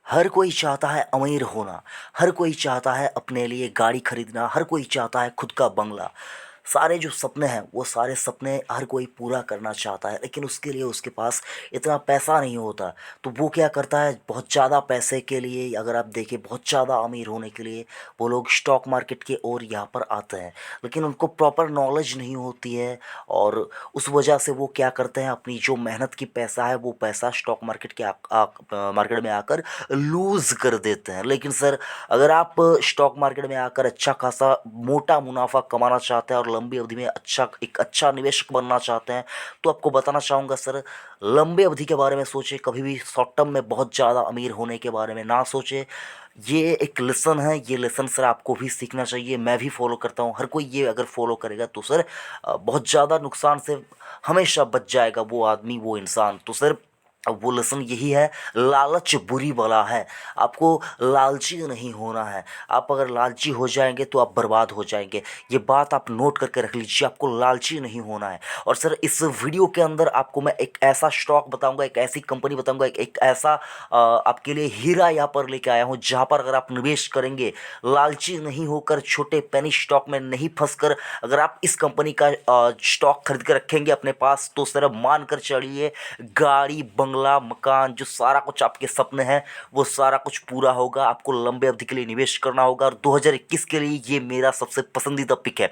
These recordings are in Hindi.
हर कोई चाहता है अमीर होना। हर कोई चाहता है अपने लिए गाड़ी खरीदना। हर कोई चाहता है खुद का बंगला। सारे जो सपने हैं वो सारे सपने हर कोई पूरा करना चाहता है, लेकिन उसके लिए उसके पास इतना पैसा नहीं होता। तो वो क्या करता है, बहुत ज़्यादा पैसे के लिए, अगर आप देखें बहुत ज़्यादा अमीर होने के लिए वो लोग स्टॉक मार्केट के ओर यहाँ पर आते हैं। लेकिन उनको प्रॉपर नॉलेज नहीं होती है, और उस वजह से वो क्या करते हैं, अपनी जो मेहनत की पैसा है वो पैसा स्टॉक मार्केट के मार्केट में आकर लूज़ कर देते हैं। लेकिन सर, अगर आप स्टॉक मार्केट में आकर अच्छा खासा मोटा मुनाफा कमाना चाहते हैं और लंबी अवधि में एक अच्छा निवेशक बनना चाहते हैं, तो आपको बताना चाहूँगा सर, लंबे अवधि के बारे में सोचें, कभी भी शॉर्ट टर्म में बहुत ज़्यादा अमीर होने के बारे में ना सोचें। ये एक लेसन है, ये लेसन सर आपको भी सीखना चाहिए। मैं भी फॉलो करता हूँ। हर कोई ये अगर फॉलो करेगा तो सर बहुत ज़्यादा नुकसान से हमेशा बच जाएगा वो आदमी, वो इंसान। तो सर, अब वो लेसन यही है, लालच बुरी बला है। आपको लालची नहीं होना है। आप अगर लालची हो जाएंगे तो आप बर्बाद हो जाएंगे। ये बात आप नोट करके रख लीजिए, आपको लालची नहीं होना है। और सर, इस वीडियो के अंदर आपको मैं एक ऐसा स्टॉक बताऊंगा, एक ऐसी कंपनी बताऊंगा, एक ऐसा आपके लिए हीरा यहाँ पर लेके आया हूँ, जहाँ पर अगर आप निवेश करेंगे, लालची नहीं होकर, छोटे पेनी स्टॉक में नहीं फंसकर, अगर आप इस कंपनी का स्टॉक खरीद कर रखेंगे अपने पास, तो सर मान कर चलिए, गाड़ी बंगला मकान, जो सारा कुछ आपके सपने हैं वो सारा कुछ पूरा होगा। आपको लंबे अवधि के लिए निवेश करना होगा, और 2021 के लिए ये मेरा सबसे पसंदीदा पिक है।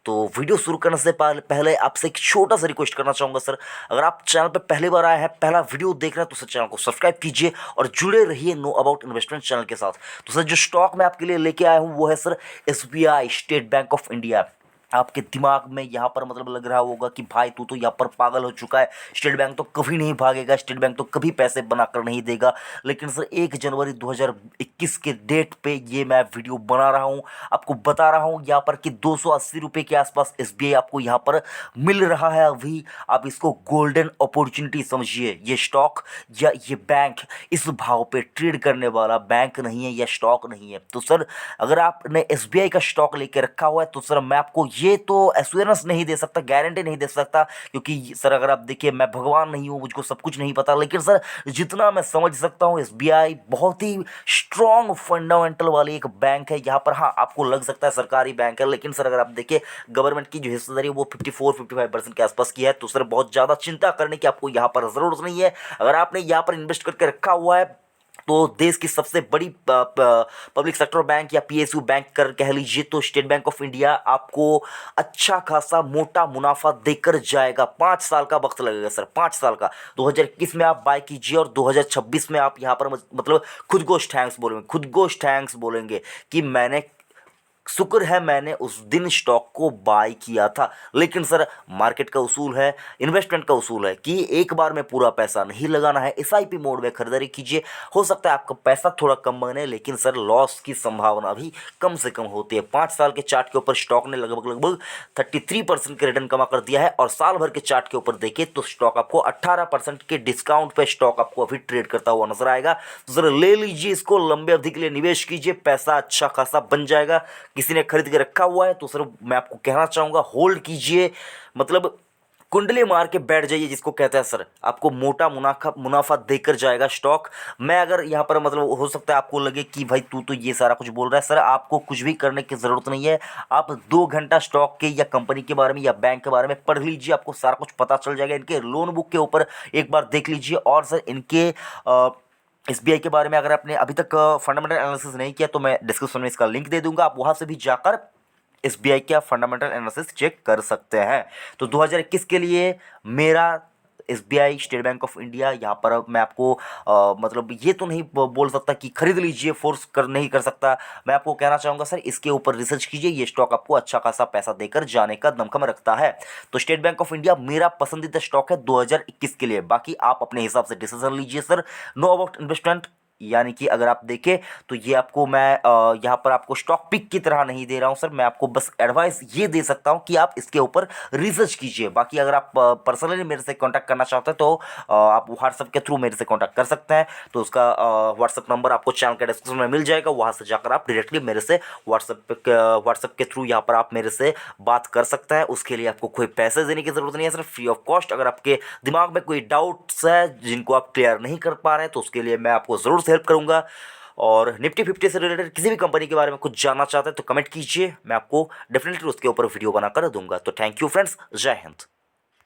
तो वीडियो शुरू करने से पहले आपसे एक छोटा सा रिक्वेस्ट करना चाहूँगा सर, अगर आप चैनल पर पहली बार आए हैं, पहला वीडियो देख रहे हैं, तो सर चैनल को सब्सक्राइब कीजिए और जुड़े रहिए नो अबाउट इन्वेस्टमेंट चैनल के साथ। तो सर, जो स्टॉक मैं आपके लिए लेके आया हूँ वो है sir SBI, state bank of India. आपके दिमाग में यहाँ पर मतलब लग रहा होगा कि भाई तू तो यहाँ पर पागल हो चुका है, स्टेट बैंक तो कभी नहीं भागेगा, स्टेट बैंक तो कभी पैसे बनाकर नहीं देगा। लेकिन सर, 1 जनवरी 2021 के डेट पे ये मैं वीडियो बना रहा हूँ, आपको बता रहा हूँ यहाँ पर कि 280 रुपये के आसपास SBI आपको यहाँ पर मिल रहा है अभी। आप इसको गोल्डन अपॉर्चुनिटी समझिए। ये स्टॉक या ये बैंक इस भाव पे ट्रेड करने वाला बैंक नहीं है या स्टॉक नहीं है। तो सर, अगर आपने SBI का स्टॉक लेके रखा हुआ है, तो सर मैं आपको ये तो एश्योरेंस नहीं दे सकता, गारंटी नहीं दे सकता, क्योंकि सर अगर आप देखिए, मैं भगवान नहीं हूँ, मुझको सब कुछ नहीं पता। लेकिन सर, जितना मैं समझ सकता हूँ, SBI बहुत ही स्ट्रॉन्ग फंडामेंटल वाली एक बैंक है। यहाँ पर हाँ, आपको लग सकता है सरकारी बैंक है, लेकिन सर अगर आप देखिए, गवर्नमेंट की जो हिस्सेदारी है वो 54-55% के आसपास की है। तो सर, बहुत ज़्यादा चिंता करने की आपको यहाँ पर ज़रूरत नहीं है। अगर आपने यहाँ पर इन्वेस्ट करके रखा हुआ है, तो देश की सबसे बड़ी पब्लिक सेक्टर बैंक या PSU बैंक कर कह लीजिए, तो स्टेट बैंक ऑफ इंडिया आपको अच्छा खासा मोटा मुनाफा देकर जाएगा। 5 साल का वक्त लगेगा सर, 5 साल का। 2021 में आप बाय कीजिए और 2026 में आप यहाँ पर मतलब खुद को थैंक्स बोलेंगे, खुद को थैंक्स बोलेंगे कि मैंने, शुक्र है मैंने उस दिन स्टॉक को बाय किया था। लेकिन सर, मार्केट का उसूल है, इन्वेस्टमेंट का उसूल है कि एक बार में पूरा पैसा नहीं लगाना है। SIP मोड में खरीदारी कीजिए। हो सकता है आपका पैसा थोड़ा कम बने, लेकिन सर लॉस की संभावना भी कम से कम होती है। 5 साल के चार्ट के ऊपर स्टॉक ने लगभग लगभग 33% के रिटर्न कमा कर दिया है, और साल भर के चार्ट के ऊपर देखिए तो स्टॉक आपको 18% के डिस्काउंट पे स्टॉक आपको अभी ट्रेड करता हुआ नजर आएगा। तो सर ले लीजिए इसको, लंबे अवधि के लिए निवेश कीजिए, पैसा अच्छा खासा बन जाएगा। किसी ने खरीद के रखा हुआ है तो सर मैं आपको कहना चाहूंगा, होल्ड कीजिए, मतलब कुंडली मार के बैठ जाइए, जिसको कहते हैं सर, आपको मोटा मुनाफा मुनाफा देकर जाएगा स्टॉक। मैं अगर यहाँ पर मतलब, हो सकता है आपको लगे कि भाई तू तो ये सारा कुछ बोल रहा है, सर आपको कुछ भी करने की ज़रूरत नहीं है। आप 2 घंटा स्टॉक के या कंपनी के बारे में या बैंक के बारे में पढ़ लीजिए, आपको सारा कुछ पता चल जाएगा। इनके लोन बुक के ऊपर एक बार देख लीजिए, और सर इनके SBI के बारे में अगर आपने अभी तक फंडामेंटल एनालिसिस नहीं किया, तो मैं डिस्क्रिप्शन में इसका लिंक दे दूंगा, आप वहां से भी जाकर SBI का फंडामेंटल एनालिसिस चेक कर सकते हैं। तो 2021 के लिए मेरा SBI, state bank of India, यहाँ पर अब मैं आपको मतलब ये तो नहीं बोल सकता कि खरीद लीजिए, फोर्स कर नहीं कर सकता। मैं आपको कहना चाहूँगा सर, इसके ऊपर रिसर्च कीजिए, ये स्टॉक आपको अच्छा खासा पैसा देकर जाने का दमखम रखता है। तो स्टेट बैंक ऑफ इंडिया मेरा पसंदीदा स्टॉक है 2021 के लिए। बाकी आप अपने हिसाब से डिसीजन लीजिए सर। नो अबाउट इन्वेस्टमेंट, यानी कि अगर आप देखें तो ये आपको मैं यहाँ पर आपको स्टॉक पिक की तरह नहीं दे रहा हूँ सर, मैं आपको बस एडवाइस ये दे सकता हूँ कि आप इसके ऊपर रिसर्च कीजिए। बाकी अगर आप पर्सनली मेरे से कांटेक्ट करना चाहते हैं तो आप व्हाट्सएप के थ्रू मेरे से कांटेक्ट कर सकते हैं। तो उसका व्हाट्सएप नंबर आपको चैनल के डिस्क्रिप्शन में मिल जाएगा, वहाँ से जाकर आप डायरेक्टली मेरे से व्हाट्सएप के थ्रू यहाँ पर आप मेरे से बात कर सकते हैं। उसके लिए आपको कोई पैसे देने की ज़रूरत नहीं है सर, फ्री ऑफ कॉस्ट। अगर आपके दिमाग में कोई डाउट्स है जिनको आप क्लियर नहीं कर पा रहे हैं, तो उसके लिए मैं आपको ज़रूर से हेल्प करूँगा। और निफ्टी 50 से रिलेटेड किसी भी कंपनी के बारे में कुछ जानना चाहते हैं तो कमेंट कीजिए, मैं आपको डेफिनेटली उसके ऊपर वीडियो बनाकर दूंगा। तो थैंक यू फ्रेंड्स, जय हिंद।